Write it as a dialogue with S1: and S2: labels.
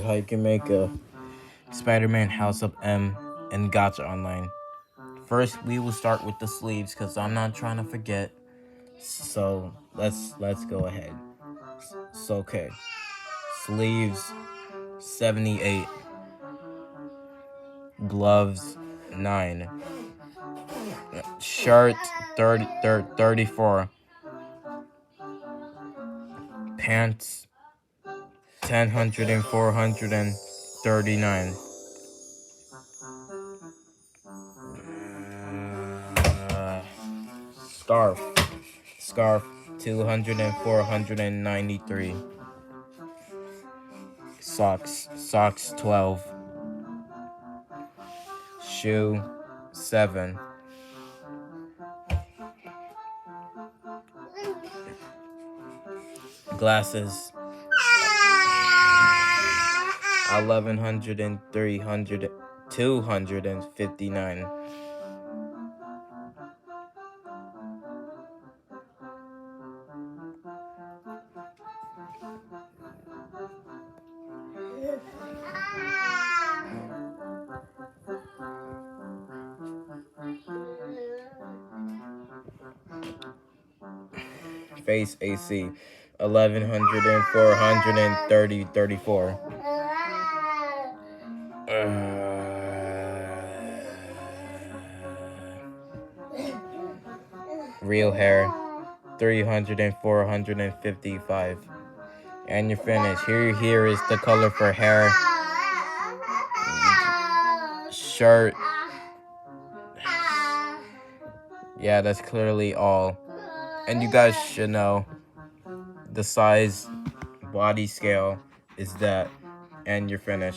S1: How you can make a Spider-Man House of M and gacha online. First, we will start with the sleeves because I'm not trying to forget. So let's go ahead. So okay, sleeves 78, gloves 9, shirt 34, pants 1000 and 439. Scarf. Scarf 200 and 493. Socks 12. Shoe 7. Glasses 1100 and 300 259. Face AC 1100 and 434. Real hair 300 and 455. And you're finished. Here is the color for hair. Shirt. Yeah, that's clearly all. And you guys should know the size body scale is that. And you're finished.